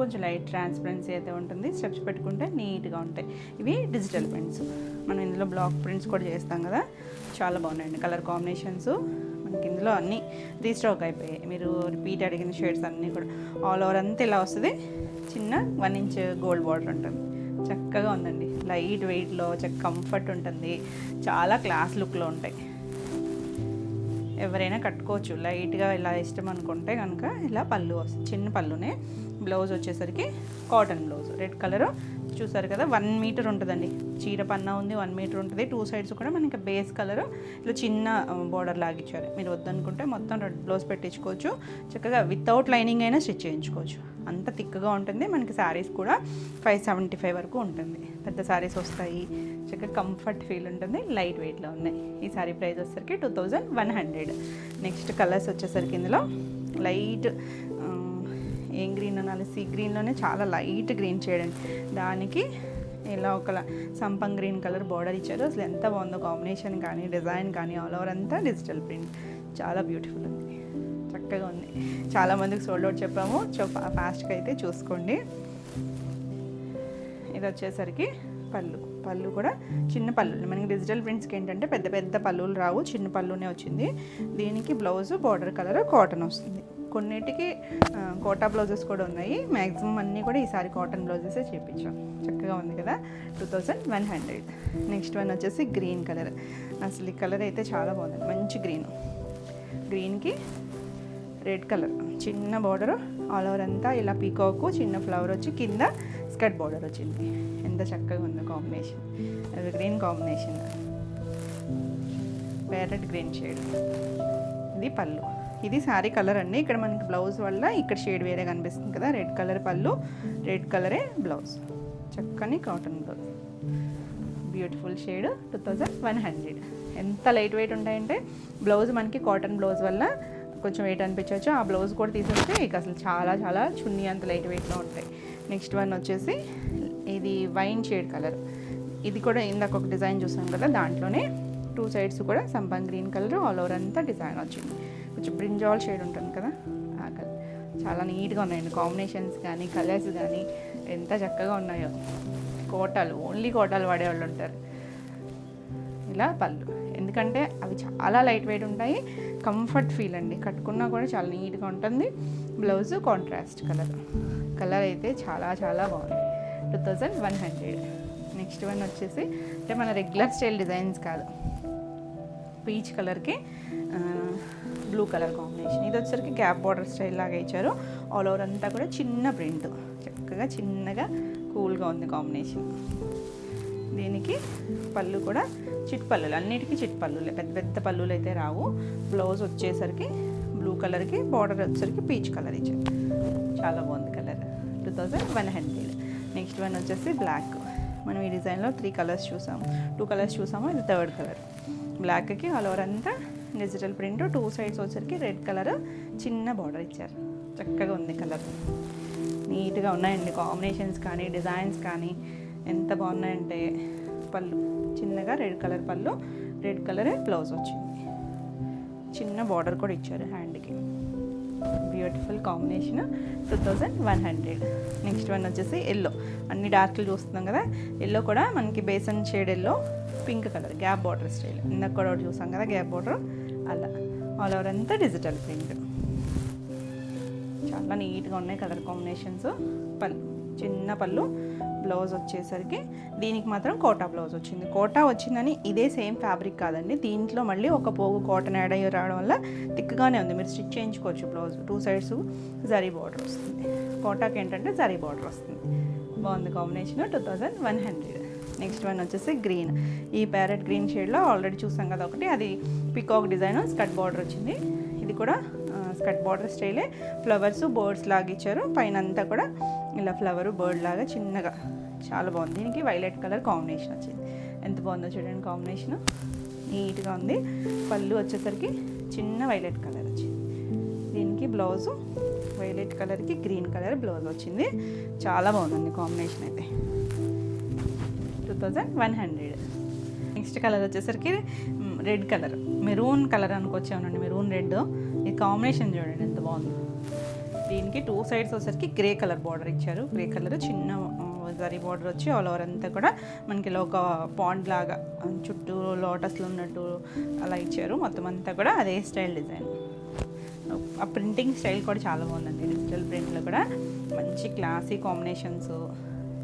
కొంచెం లైట్ ట్రాన్స్పరెన్సీ అయితే ఉంటుంది. స్టెప్స్ పెట్టుకుంటే నీట్గా ఉంటాయి. ఇవి డిజిటల్ ప్రింట్స్. మనం ఇందులో బ్లాక్ ప్రింట్స్ కూడా చేస్తాం కదా, చాలా బాగున్నాయండి కలర్ కాంబినేషన్స్. మనకి ఇందులో అన్నీ రీస్టాక్ అయిపోయాయి. మీరు రిపీట్ అడిగిన షేడ్స్ అన్నీ కూడా ఆల్ ఓవర్ అంతా ఇలా వస్తుంది. చిన్న 1 ఇంచ్ గోల్డ్ బార్డర్ ఉంటుంది. చక్కగా ఉందండి, లైట్ వెయిట్లో కంఫర్ట్ ఉంటుంది. చాలా క్లాస్ లుక్లో ఉంటాయి. ఎవరైనా కట్టుకోవచ్చు, లైట్గా ఇలా ఇష్టం అనుకుంటే కనుక. ఇలా పళ్ళు వస్తుంది, చిన్న పళ్ళునే. బ్లౌజ్ వచ్చేసరికి కాటన్ బ్లౌజ్, రెడ్ కలరు. చూసారు కదా, 1 మీటర్ ఉంటుందండి. చీర పన్నా ఉంది, 1 మీటర్ ఉంటుంది. 2 సైడ్స్ కూడా మనకి బేస్ కలరు ఇలా చిన్న బార్డర్ లాగిచ్చారు. మీరు వద్దనుకుంటే మొత్తం రెడ్ బ్లౌజ్ పెట్టించుకోవచ్చు. చక్కగా వితౌట్ లైనింగ్ అయినా స్టిచ్ చేయించుకోవచ్చు. అంత థిక్గా ఉంటుంది. మనకి శారీస్ కూడా 575 వరకు ఉంటుంది. పెద్ద శారీస్ వస్తాయి. చక్కగా కంఫర్ట్ ఫీల్ ఉంటుంది. లైట్ వెయిట్లో ఉన్నాయి. ఈ శారీ ప్రైస్ వచ్చేసరికి 2100. నెక్స్ట్ కలర్స్ వచ్చేసరికి ఇందులో లైట్ ఏం గ్రీన్ అనాలి, సీ గ్రీన్లోనే చాలా లైట్ గ్రీన్ చేయడండి. దానికి ఇలా ఒక సంపంగ్ గ్రీన్ కలర్ బార్డర్ ఇచ్చారు. అసలు ఎంత బాగుందో కాంబినేషన్ కానీ డిజైన్ కానీ ఆల్ ఓవర్ అంతా డిజిటల్ ప్రింట్, చాలా బ్యూటిఫుల్ ఉంది, చక్కగా ఉంది. చాలామందికి సోల్డ్ అవుట్ చెప్పాము, ఫాస్ట్గా అయితే చూసుకోండి. ఇది వచ్చేసరికి పళ్ళు కూడా చిన్న పళ్ళు. మనకి డిజిటల్ ప్రింట్స్కి ఏంటంటే పెద్ద పెద్ద పళ్ళులు రావు, చిన్న పళ్ళునే వచ్చింది. దీనికి బ్లౌజ్ బార్డర్ కలర్ కాటన్ వస్తుంది. కొన్నిటికి కోటా బ్లౌజెస్ కూడా ఉన్నాయి. మ్యాక్సిమం అన్నీ కూడా ఈసారి కాటన్ బ్లౌజెసే చేయించాం. చక్కగా ఉంది కదా, 2100. నెక్స్ట్ వన్ వచ్చేసి గ్రీన్ కలర్. అసలు ఈ కలర్ అయితే చాలా బాగుంది, మంచి గ్రీన్కి రెడ్ కలర్, చిన్న బార్డర్ ఆల్ ఓవర్ అంతా ఇలా పీకాకు, చిన్న ఫ్లవర్ వచ్చి కింద స్కర్ట్ బార్డర్ వచ్చింది. ఎంత చక్కగా ఉంది కాంబినేషన్, అది green combination, parrot green shade. ఇది పళ్ళు, ఇది శారీ కలర్ అండి. ఇక్కడ మనకి బ్లౌజ్ వల్ల ఇక్కడ షేడ్ వేరే కనిపిస్తుంది కదా, రెడ్ కలర్ పళ్ళు, రెడ్ కలరే బ్లౌజ్, చక్కని కాటన్ బ్లౌజ్, బ్యూటిఫుల్ షేడ్. 2100. ఎంత లైట్ వెయిట్ ఉంటాయంటే బ్లౌజ్ మనకి కాటన్ బ్లౌజ్ వల్ల కొంచెం వెయిట్ అనిపించవచ్చు. ఆ బ్లౌజ్ కూడా తీసేస్తే ఇక అసలు చాలా చాలా చున్నీ అంత లైట్ వెయిట్లో ఉంటాయి. నెక్స్ట్ వన్ వచ్చేసి ఇది వైన్ షేడ్ కలర్. ఇది కూడా ఇందాక ఒక డిజైన్ చూసాం కదా, దాంట్లోనే 2 సైడ్స్ కూడా సంపంగ్ గ్రీన్ కలర్ ఆల్ ఓవర్ అంతా డిజైన్ వచ్చింది. కొంచెం బ్రింజాల్ షేడ్ ఉంటుంది కదా ఆ కలర్, చాలా నీట్గా ఉన్నాయండి కాంబినేషన్స్ కానీ కలర్స్ కానీ ఎంత చక్కగా ఉన్నాయో. ఓన్లీ కోటాలు వాడేవాళ్ళు ఉంటారు. ఇలా పళ్ళు, ఎందుకంటే అవి చాలా లైట్ వెయిట్ ఉంటాయి, కంఫర్ట్ ఫీల్ అండి, కట్టుకున్నా కూడా చాలా నీట్గా ఉంటుంది. బ్లౌజ్ కాంట్రాస్ట్ కలర్ అయితే చాలా చాలా బాగుంది. 2100. నెక్స్ట్ వన్ వచ్చేసి అంటే మన రెగ్యులర్ స్టైల్ డిజైన్స్ కాదు, పీచ్ కలర్కి బ్లూ కలర్ కాంబినేషన్. ఇది వచ్చేసరికి గ్యాప్ బార్డర్ స్టైల్ లాగా ఇచ్చారు. ఆల్ ఓవర్ అంతా కూడా చిన్న ప్రింట్, చక్కగా చిన్నగా కూల్గా ఉంది కాంబినేషన్. దీనికి పళ్ళు కూడా చిట్ పళ్ళులు, అన్నిటికీ చిట్ పళ్ళులే, పెద్ద పెద్ద పళ్ళులు అయితే రావు. బ్లౌజ్ వచ్చేసరికి బ్లూ కలర్కి బార్డర్ వచ్చేసరికి పీచ్ కలర్ ఇచ్చారు, చాలా బాగుంది కలర్. 2100. నెక్స్ట్ వన్ వచ్చేసి బ్లాక్. మనం ఈ డిజైన్లో 3 కలర్స్ చూసాము, 2 కలర్స్ చూసాము, ఇది 3rd కలర్. బ్లాక్కి ఆల్ ఓవర్ అంతా డిజిటల్ ప్రింట్, 2 సైడ్స్ వచ్చేసరికి రెడ్ కలర్ చిన్న బార్డర్ ఇచ్చారు, చక్కగా ఉంది కలర్. నీట్గా ఉన్నాయండి కాంబినేషన్స్ కానీ డిజైన్స్ కానీ ఎంత బాగున్నాయంటే. పళ్ళు చిన్నగా రెడ్ కలర్ పళ్ళు, రెడ్ కలరే బ్లౌజ్ వచ్చింది, చిన్న బార్డర్ కూడా ఇచ్చారు హ్యాండ్కి, బ్యూటిఫుల్ కాంబినేషన్. 2100. నెక్స్ట్ వన్ వచ్చేసి ఎల్లో. అన్ని డార్క్లు చూస్తున్నాం కదా, ఎల్లో కూడా మనకి besan shade yellow, pink colour gap border style. ఇందాక కూడా ఒకటి చూసాం కదా గ్యాప్ బార్డర్, అలా ఆల్ ఓవర్ అంతా డిజిటల్ ప్రింట్, చాలా నీట్గా ఉన్నాయి కలర్ కాంబినేషన్స్. పళ్ళు చిన్న పళ్ళు, బ్లౌజ్ వచ్చేసరికి దీనికి మాత్రం కోటా బ్లౌజ్ వచ్చింది. కోటా వచ్చిందని ఇదే సేమ్ ఫ్యాబ్రిక్ కాదండి, దీంట్లో మళ్ళీ ఒక పోగు కాటన్ యాడ్ అయ్యి రావడం వల్ల థిక్గానే ఉంది, మీరు స్టిచ్ చేయించుకోవచ్చు. బ్లౌజ్ 2 సైడ్స్ జరీ బార్డర్ వస్తుంది, కోటాకి ఏంటంటే జరీ బార్డర్ వస్తుంది, బాగుంది కాంబినేషన్. 2100. నెక్స్ట్ వన్ వచ్చేసి గ్రీన్. ఈ ప్యారెట్ గ్రీన్ షేడ్లో ఆల్రెడీ చూసాం కదా ఒకటి, అది పికాక్ డిజైన్ స్కర్ట్ బార్డర్ వచ్చింది. ఇది కూడా స్కర్ట్ బార్డర్ స్టైలే, ఫ్లవర్స్ బర్డ్స్ లాగా ఇచ్చారు, పైన అంతా కూడా ఇలా ఫ్లవరు బర్డ్ లాగా చిన్నగా, చాలా బాగుంది. దీనికి వైలెట్ కలర్ కాంబినేషన్ వచ్చింది, ఎంత బాగుందో చూడండి కాంబినేషన్, నీట్గా ఉంది. పళ్ళు వచ్చేసరికి చిన్న వైలెట్ కలర్ వచ్చింది, దీనికి బ్లౌజు వైలెట్ కలర్కి గ్రీన్ కలర్ బ్లౌజ్ వచ్చింది, చాలా బాగుందండి కాంబినేషన్ అయితే. 2100. నెక్స్ట్ కలర్ వచ్చేసరికి రెడ్ కలర్, మెరూన్ కలర్ అనుకొచ్చామండి, మెరూన్ రెడ్. ఈ కాంబినేషన్ చూడండి ఎంత బాగుందో. దీనికి 2 సైడ్స్ వచ్చేసరికి గ్రే కలర్ బార్డర్ ఇచ్చారు, గ్రే కలర్ చిన్న జరీ బార్డర్ వచ్చి ఆల్ ఓవర్ అంతా కూడా మనకి ఇలా ఒక పాండ్ లాగా చుట్టూ లోటస్లు ఉన్నట్టు అలా ఇచ్చారు. మొత్తం అంతా కూడా అదే స్టైల్ డిజైన్. ఆ ప్రింటింగ్ స్టైల్ కూడా చాలా బాగుందండి, డిజిటల్ ప్రింట్లో కూడా మంచి క్లాసీ కాంబినేషన్స్.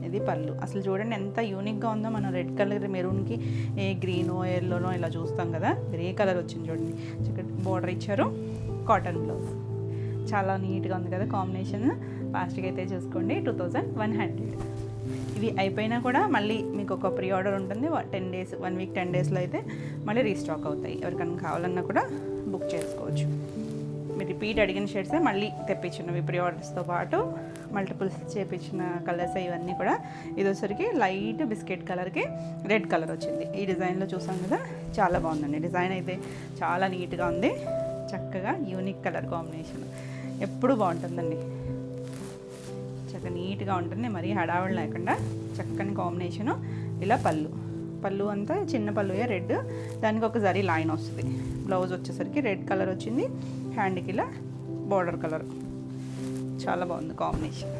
ఇది పళ్ళు, అసలు చూడండి ఎంత యూనిక్గా ఉందో. మనం రెడ్ కలర్ మెరూన్కి ఏ గ్రీనో ఎల్లోనో ఇలా చూస్తాం కదా, గ్రే కలర్ వచ్చింది చూడండి, చక్కటి బార్డర్ ఇచ్చారు, కాటన్ బ్లౌజ్, చాలా నీట్గా ఉంది కదా కాంబినేషన్. ఫాస్ట్గా అయితే చూసుకోండి. 2100. ఇవి అయిపోయినా కూడా మళ్ళీ మీకు ఒక ప్రీ ఆర్డర్ ఉంటుంది, 10 డేస్ 1 వీక్ 10 డేస్లో అయితే మళ్ళీ రీస్టాక్ అవుతాయి. ఎవరికైనా కావాలన్నా కూడా బుక్ చేసుకోవచ్చు. మీరు రిపీట్ అడిగిన షేడ్సే మళ్ళీ తెప్పించినవి ప్రీ ఆర్డర్స్తో పాటు మల్టిపుల్స్ చేపించిన కలర్స్ ఇవన్నీ కూడా. ఇది వచ్చరికి లైట్ బిస్కెట్ కలర్కి రెడ్ కలర్ వచ్చింది. ఈ డిజైన్లో చూసాం కదా, చాలా బాగుందండి డిజైన్ అయితే, చాలా నీట్గా ఉంది, చక్కగా యూనిక్ కలర్ కాంబినేషన్, ఎప్పుడు బాగుంటుందండి. చక్కగా నీట్గా ఉంటుంది, మరీ హడావిడి లేకుండా చక్కని కాంబినేషను. ఇలా పళ్ళు అంతా చిన్న పళ్ళుయే రెడ్, దానికి ఒక జరీ లైన్ వస్తుంది. బ్లౌజ్ వచ్చేసరికి రెడ్ కలర్ వచ్చింది, హ్యాండ్కి ఇలా బార్డర్ కలర్. చాలా బాగుంది కాంబినేషన్,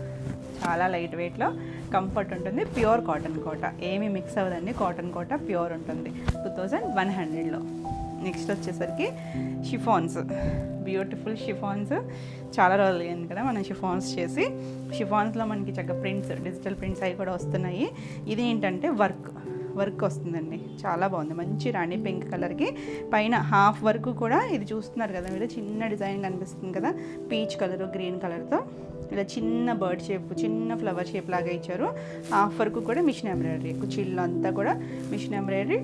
చాలా లైట్ వెయిట్లో కంఫర్ట్ ఉంటుంది. ప్యూర్ కాటన్ కోట, ఏమీ మిక్స్ అవ్వదండి, కాటన్ కోట ప్యూర్ ఉంటుంది. 2100లో. నెక్స్ట్ వచ్చేసరికి షిఫాన్స్, బ్యూటిఫుల్ షిఫాన్స్. చాలా రోజులు అయింది కదా మనం షిఫాన్స్ చేసి. షిఫాన్స్లో మనకి చక్కగా ప్రింట్స్, డిజిటల్ ప్రింట్స్ అవి కూడా వస్తున్నాయి. ఇది ఏంటంటే వర్క్ వస్తుందండి, చాలా బాగుంది. మంచి రాణి పింక్ కలర్కి పైన హాఫ్ వర్క్ కూడా, ఇది చూస్తున్నారు కదా మీరు, చిన్న డిజైన్ కనిపిస్తుంది కదా, పీచ్ కలరు గ్రీన్ కలర్తో ఇలా చిన్న బర్డ్ షేప్, చిన్న ఫ్లవర్ షేప్ లాగా ఇచ్చారు. హాఫ్ వర్క్ కూడా మిషన్ ఎంబ్రాయిడరీ, కుచ్చిళ్ళు అంతా కూడా మిషన్ ఎంబ్రాయిడరీ.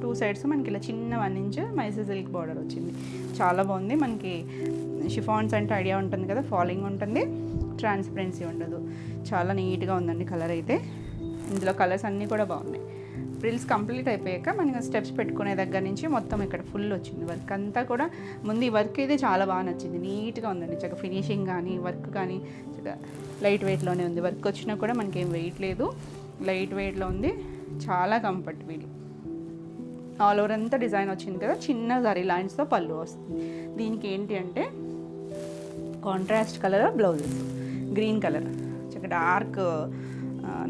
2 సైడ్స్ మనకి ఇలా చిన్న 1 ఇంచ్ మైసూర్ సిల్క్ బార్డర్ వచ్చింది. చాలా బాగుంది. మనకి షిఫాన్స్ అంటే ఐడియా ఉంటుంది కదా, ఫాలింగ్ ఉంటుంది, ట్రాన్స్పరెన్సీ ఉండదు. చాలా నీట్గా ఉందండి కలర్ అయితే. ఇందులో కలర్స్ అన్నీ కూడా బాగున్నాయి. ఫ్రిల్స్ కంప్లీట్ అయిపోయాక మనకి స్టెప్స్ పెట్టుకునే దగ్గర నుంచి మొత్తం ఇక్కడ ఫుల్ వచ్చింది వర్క్ అంతా కూడా. ముందు ఈ వర్క్ అయితే చాలా బాగా నచ్చింది, నీట్గా ఉందండి. చక్కగా ఫినిషింగ్ కానీ వర్క్ కానీ చక్కగా లైట్ వెయిట్లోనే ఉంది. వర్క్ వచ్చినా కూడా మనకి ఏం వెయిట్ లేదు, లైట్ వెయిట్లో ఉంది. చాలా కంఫర్ట్ వీల్. ఆల్ ఓవర్ అంతా డిజైన్ వచ్చింది కదా, చిన్న జరీ లైన్స్తో పళ్ళు వస్తుంది. దీనికి ఏంటి అంటే contrast colour blouses, green colour చక్కగా డార్క్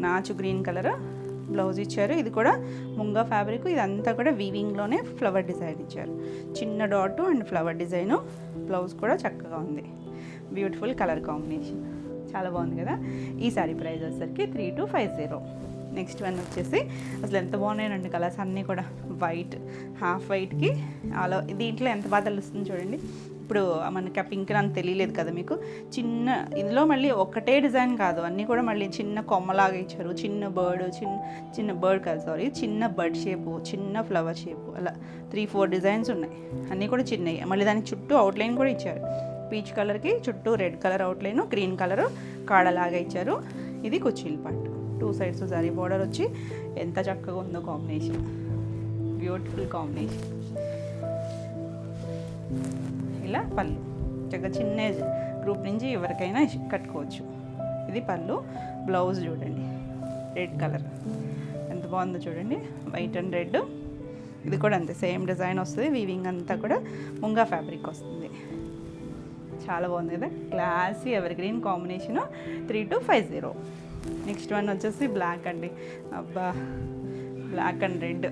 నాచు గ్రీన్ కలర్ బ్లౌజ్ ఇచ్చారు. ఇది కూడా ముంగా ఫ్యాబ్రిక్, ఇదంతా కూడా వీవింగ్లోనే ఫ్లవర్ డిజైన్ ఇచ్చారు. చిన్న dot and flower design. Blouse కూడా చక్కగా ఉంది, బ్యూటిఫుల్ కలర్ కాంబినేషన్, చాలా బాగుంది కదా. ఈ సారీ ప్రైస్ వచ్చేసరికి 3250. నెక్స్ట్ వన్ వచ్చేసి అసలు ఎంత బాగున్నాయండి కలర్స్ అన్నీ కూడా. వైట్, హాఫ్ వైట్కి అలా దీంట్లో ఎంత బాగా తెలుస్తుంది చూడండి. ఇప్పుడు మనకి ఆ పింక్ అని తెలియలేదు కదా మీకు. చిన్న ఇందులో మళ్ళీ ఒకటే డిజైన్ కాదు, అన్నీ కూడా మళ్ళీ చిన్న కొమ్మలాగా ఇచ్చారు. చిన్న బర్డ్, చిన్న బర్డ్ కాదు సారీ, చిన్న బర్డ్ షేపు, చిన్న ఫ్లవర్ షేపు, అలా 3-4 డిజైన్స్ ఉన్నాయి. అన్నీ కూడా చిన్నవి. మళ్ళీ దానికి చుట్టూ అవుట్లైన్ కూడా ఇచ్చారు. పీచ్ కలర్కి చుట్టూ red colour outline, green colour కాడలాగా ఇచ్చారు. ఇది కుచ్చిళ్ళ పార్ట్, 2 సైడ్స్ జరీ బోర్డర్ వచ్చి ఎంత చక్కగా ఉందో కాంబినేషన్, బ్యూటిఫుల్ కాంబినేషన్. ఇలా పళ్ళు చక్కగా చిన్న గ్రూప్ నుంచి ఎవరికైనా కట్టుకోవచ్చు. ఇది పళ్ళు. బ్లౌజ్ చూడండి, రెడ్ కలర్ ఎంత బాగుందో చూడండి, వైట్ అండ్ రెడ్. ఇది కూడా అంతే, సేమ్ డిజైన్ వస్తుంది. వీవింగ్ అంతా కూడా ముంగా ఫ్యాబ్రిక్ వస్తుంది. చాలా బాగుంది కదా, classy evergreen combination. 3250. Next one వచ్చేసి బ్లాక్ అండి. అబ్బా, బ్లాక్ అండ్ రెడ్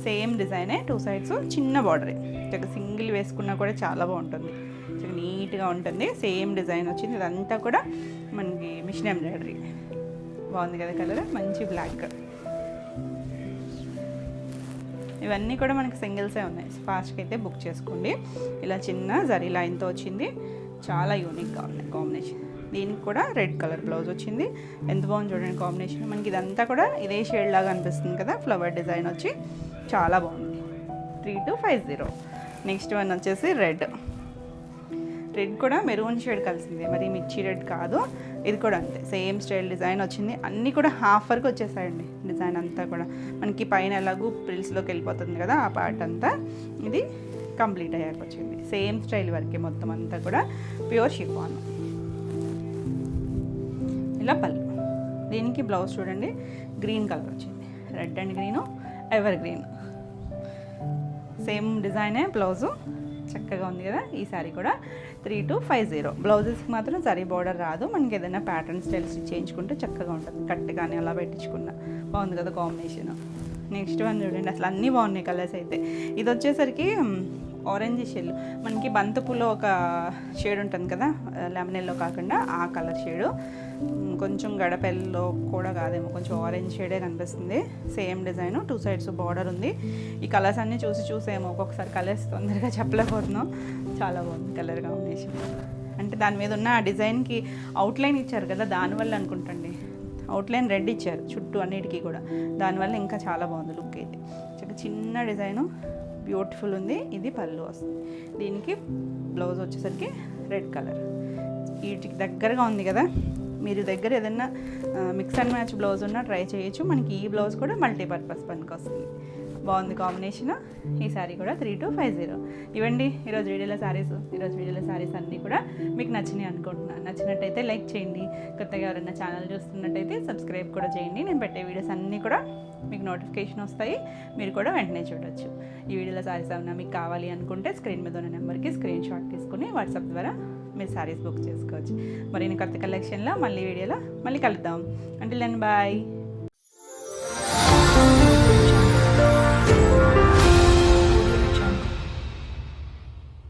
సేమ్ డిజైనే, 2 సైడ్స్ చిన్న బార్డరే. చక్కగా సింగిల్ వేసుకున్నా కూడా చాలా బాగుంటుంది, చక్కగా నీట్గా ఉంటుంది. సేమ్ డిజైన్ వచ్చింది. ఇదంతా కూడా మనకి మిషన్ ఎంబ్రాయిడరీ. బాగుంది కదా కలర్, మంచి బ్లాక్. ఇవన్నీ కూడా మనకి సింగిల్సే ఉన్నాయి. ఫాస్ట్గా అయితే బుక్ చేసుకోండి. ఇలా చిన్న జరీ లైన్తో వచ్చింది, చాలా యూనిక్గా ఉన్నాయి కాంబినేషన్. దీనికి కూడా రెడ్ కలర్ బ్లౌజ్ వచ్చింది. ఎంత బాగుంది చూడండి కాంబినేషన్. మనకి ఇదంతా కూడా ఇదే షేడ్ లాగా అనిపిస్తుంది కదా, ఫ్లవర్ డిజైన్ వచ్చి చాలా బాగుంది. 3250. నెక్స్ట్ వన్ వచ్చేసి రెడ్ కూడా మెరూన్ షేడ్ కలిసింది, మరి మిర్చి రెడ్ కాదు. ఇది కూడా అంతే, సేమ్ స్టైల్ డిజైన్ వచ్చింది. అన్నీ కూడా హాఫ్ వరకు వచ్చేసాయండి డిజైన్ అంతా కూడా. మనకి పైన ఎలాగూ ప్రిల్స్లోకి వెళ్ళిపోతుంది కదా, ఆ పార్ట్ అంతా ఇది కంప్లీట్ అయ్యాక వచ్చింది. సేమ్ స్టైల్ వరకే మొత్తం అంతా కూడా, ప్యూర్ షిఫాన్. ఇలా పళ్ళు. దీనికి బ్లౌజ్ చూడండి, గ్రీన్ కలర్ వచ్చింది, red and green, evergreen. Same డిజైనే బ్లౌజు, చక్కగా ఉంది కదా. ఈ సారీ కూడా 3250. బ్లౌజెస్కి మాత్రం జరీ బార్డర్ రాదు. మనకి ఏదైనా ప్యాటర్న్ స్టైల్ స్టిచ్ చేయించుకుంటే చక్కగా ఉంటుంది, కట్ కానీ అలా పెట్టించుకున్నా బాగుంది కదా కాంబినేషన్. నెక్స్ట్ వన్ చూడండి, అసలు అన్నీ బాగున్నాయి కలర్స్ అయితే. ఇది వచ్చేసరికి ఆరెంజ్ షెల్, మనకి బంతిపూలో ఒక షేడ్ ఉంటుంది కదా, లెమన్ ఎల్లో కాకుండా ఆ కలర్ షేడు. కొంచెం గడపెల్లో కూడా కాదేమో, కొంచెం ఆరెంజ్ షేడే కనిపిస్తుంది. సేమ్ డిజైన్, 2 సైడ్స్ బార్డర్ ఉంది. ఈ కలర్స్ అన్నీ చూసేమో ఒక్కొక్కసారి కలర్స్ తొందరగా చెప్పలేకపోతున్నాం. చాలా బాగుంది కలర్ కాంబినేషన్. అంటే దాని మీద ఉన్న ఆ డిజైన్కి అవుట్లైన్ ఇచ్చారు కదా, దానివల్ల అనుకుంటండి. అవుట్లైన్ రెడ్ ఇచ్చారు చుట్టూ అన్నిటికీ కూడా, దానివల్ల ఇంకా చాలా బాగుంది లుక్ అయితే. చిన్న డిజైను, బ్యూటిఫుల్ ఉంది. ఇది పళ్ళు వస్తుంది. దీనికి బ్లౌజ్ వచ్చేసరికి రెడ్ కలర్. వీటికి దగ్గరగా ఉంది కదా, మీరు దగ్గర ఏదైనా మిక్స్ అండ్ మ్యాచ్ బ్లౌజ్ ఉన్నా ట్రై చేయొచ్చు. మనకి ఈ బ్లౌజ్ కూడా మల్టీపర్పస్ పనికి వస్తుంది. బాగుంది కాంబినేషన్. ఈ శారీ కూడా 3250. ఇవ్వండి ఈరోజు వీడియోలో శారీస్ అన్నీ కూడా మీకు నచ్చినాయి అనుకుంటున్నాను. నచ్చినట్టయితే లైక్ చేయండి. కొత్తగా ఎవరైనా ఛానల్ చూస్తున్నట్టయితే సబ్స్క్రైబ్ కూడా చేయండి. నేను పెట్టే వీడియోస్ అన్నీ కూడా మీకు నోటిఫికేషన్ వస్తాయి, మీరు కూడా వెంటనే చూడొచ్చు. ఈ వీడియోలో శారీస్ ఏమైనా మీకు కావాలి అనుకుంటే స్క్రీన్ మీద ఉన్న నెంబర్కి స్క్రీన్ షాట్ తీసుకుని వాట్సాప్ ద్వారా మీరు శారీస్ బుక్ చేసుకోవచ్చు. మరి నేను కొత్త కలెక్షన్లో వీడియోలో మళ్ళీ కలుద్దాం. Until then bye.